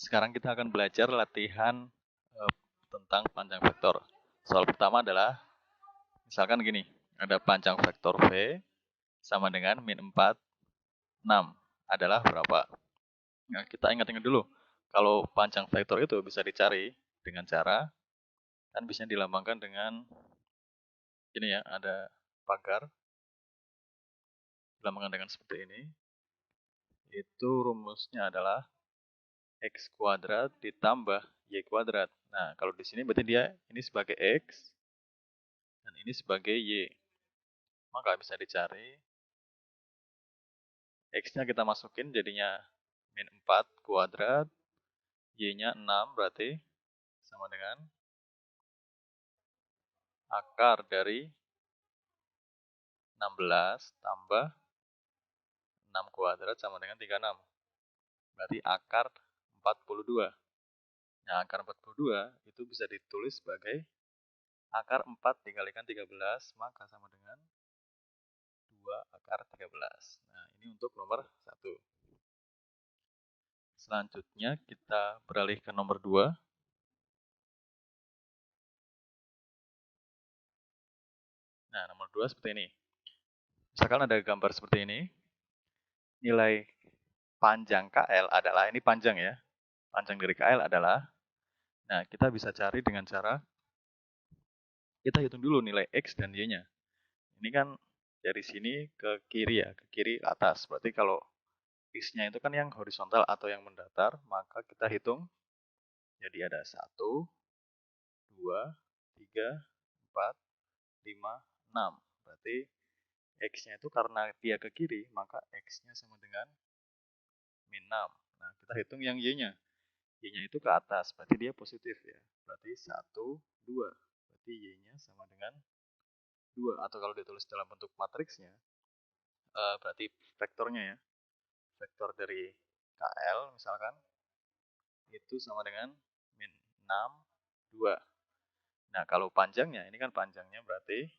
Sekarang kita akan belajar latihan tentang panjang vektor. Soal pertama adalah, misalkan gini, ada panjang vektor V sama dengan min 4, 6 adalah berapa? Nah, kita ingat-ingat dulu, kalau panjang vektor itu bisa dicari dengan cara, kan bisa dilambangkan dengan ini ya, ada pagar, dilambangkan dengan seperti ini. Itu rumusnya adalah X kuadrat ditambah Y kuadrat. Nah, kalau di sini berarti dia ini sebagai X, dan ini sebagai Y. Maka bisa dicari, X-nya kita masukin jadinya min 4 kuadrat, Y-nya 6 berarti sama dengan akar dari 16 tambah 6 kuadrat sama dengan 36. Berarti akar 42. Nah, akar 42 itu bisa ditulis sebagai akar 4 dikalikan 13, maka sama dengan 2 akar 13. Nah, ini untuk nomor 1. Selanjutnya kita beralih ke nomor 2. Nah, nomor 2 seperti ini. Misalkan ada gambar seperti ini, nilai panjang KL adalah, ini panjang ya, panjang dari KL adalah, nah kita bisa cari dengan cara, kita hitung dulu nilai X dan Y-nya. Ini kan dari sini ke kiri ya, ke kiri ke atas. Berarti kalau X-nya itu kan yang horizontal atau yang mendatar, maka kita hitung, jadi ada 1, 2, 3, 4, 5, 6. Berarti X-nya itu karena dia ke kiri, maka X-nya sama dengan min 6. Nah, kita hitung yang Y-nya. Y-nya itu ke atas, berarti dia positif ya. Berarti 1, 2. Berarti Y-nya sama dengan 2. Atau kalau ditulis dalam bentuk matriksnya, berarti vektornya ya. Vektor dari KL misalkan, itu sama dengan min 6, 2. Nah, kalau panjangnya, ini kan panjangnya berarti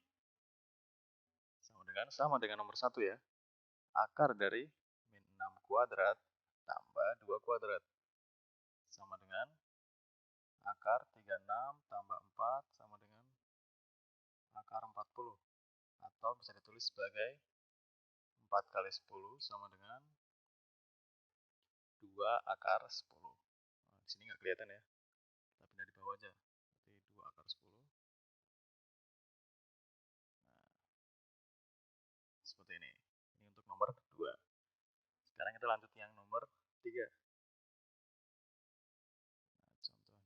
sama dengan nomor 1 ya. Akar dari min 6 kuadrat tambah 2 kuadrat. Sama dengan akar 36 tambah 4 sama dengan akar 40. Atau bisa ditulis sebagai 4 kali 10 sama dengan 2 akar 10. Nah, di sini nggak kelihatan ya, kita pindah di bawah aja. Berarti 2 akar 10. Nah, seperti ini. Ini untuk nomor 2. Sekarang kita lanjut yang nomor 3. Nah, contohnya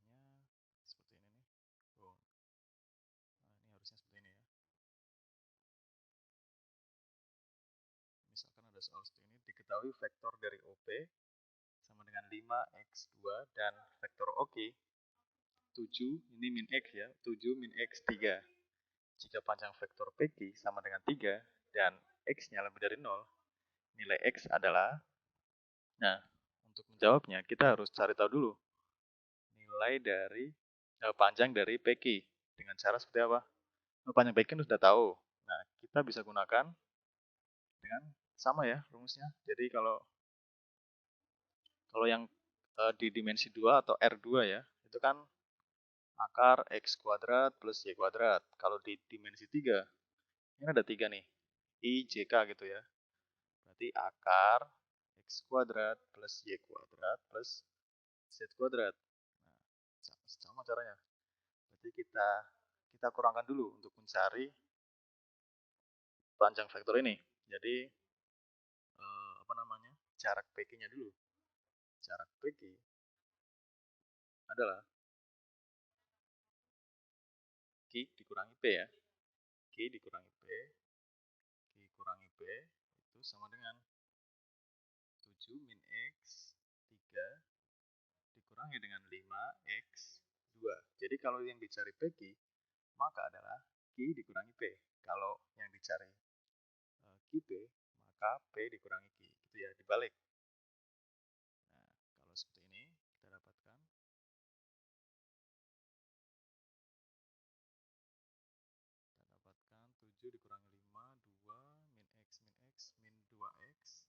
seperti ini nih. Oh, nah, ini harusnya seperti ini ya. Misalkan ada soal seperti ini, diketahui vektor dari OP sama dengan 5x2 dan vektor OK 7, ini min X ya, 7 min X 3. Jika panjang vektor PQ sama dengan 3 dan X-nya lebih dari 0, nilai X adalah, nah, untuk menjawabnya kita harus cari tahu dulu nilai dari panjang dari PQ dengan cara seperti apa? Panjang PQ itu sudah tahu. Nah, kita bisa gunakan dengan sama ya rumusnya. Jadi kalau yang di dimensi 2 atau R2 ya, itu kan akar X kuadrat plus Y kuadrat. Kalau di dimensi 3, ini ada 3 nih, I, J, K gitu ya. Berarti akar X kuadrat plus Y kuadrat plus Z kuadrat. Nah, sama caranya. Berarti kita kurangkan dulu untuk mencari panjang vektor ini. Jadi apa namanya? Jarak PQ-nya dulu. Jarak PQ adalah Q dikurangi P ya. Q dikurangi P, Q kurangi P itu sama dengan 7 min X 3 dikurangi dengan 5x 2. Jadi kalau yang dicari PQ, maka adalah Q dikurangi P. Kalau yang dicari QP, maka P dikurangi Q. Gitu ya, dibalik. Nah, kalau seperti ini, kita dapatkan 7 dikurangi 5, 2, min X, min 2x,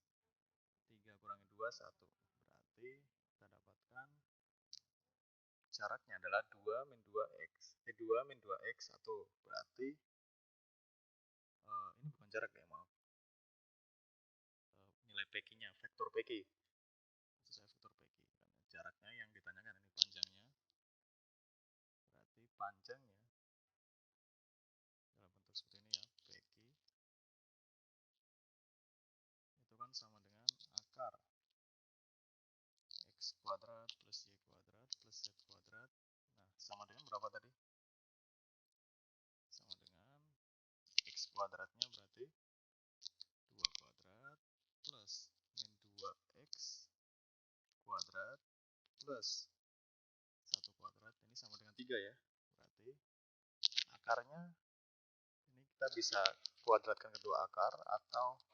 3 kurangi 2, 1. Berarti kita dapatkan jaraknya adalah 2 min 2x. 2 min 2x 1. Berarti ini bukan jarak ya, maaf. Nilai PQ-nya, vektor PQ. Maksud saya vektor PQ. Karena jaraknya yang ditanyakan ini panjangnya. Berarti panjangnya dalam bentuk seperti ini ya, PQ. Itu kan sama dengan akar x kuadrat plus y kuadrat plus z kuadrat. Nah, sama dengan berapa tadi? Sama dengan x kuadratnya berarti 2 kuadrat plus min 2x kuadrat plus 1 kuadrat. Ini sama dengan 3 ya. Berarti akarnya ini kita bisa kuadratkan kedua akar, atau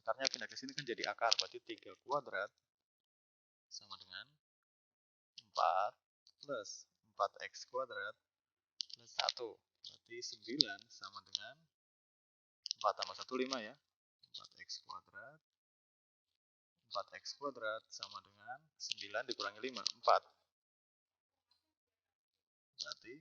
akarnya pindah ke sini kan jadi akar. Berarti 3 kuadrat sama dengan 4 plus 4x kuadrat plus 1. Berarti 9 sama dengan 4 tambah 1, 5 ya. 4x kuadrat. 4x kuadrat sama dengan 9 dikurangi 5, 4. Berarti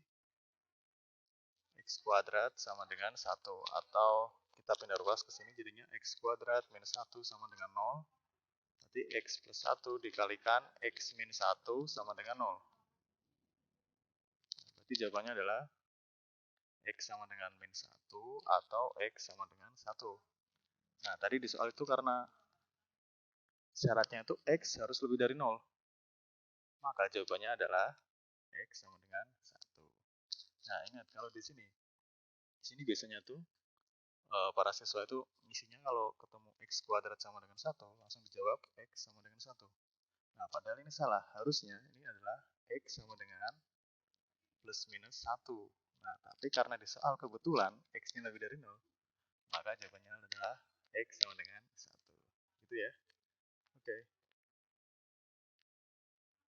x kuadrat sama dengan 1. Atau kita pindah ruas ke sini jadinya x kuadrat minus 1 sama dengan 0. Berarti x plus 1 dikalikan x min 1 sama dengan 0. Berarti jawabannya adalah x sama dengan min 1 atau x sama dengan 1. Nah, tadi di soal itu karena syaratnya itu x harus lebih dari 0. Maka jawabannya adalah x sama dengan 1. Nah, ingat kalau di sini biasanya tuh para siswa itu misinya kalau ketemu x kuadrat sama dengan 1, langsung dijawab x sama dengan 1. Nah, padahal ini salah. Harusnya ini adalah x sama dengan plus minus 1. Nah, tapi karena di soal kebetulan x-nya lebih dari 0, maka jawabannya adalah x sama dengan 1. Gitu ya. Oke.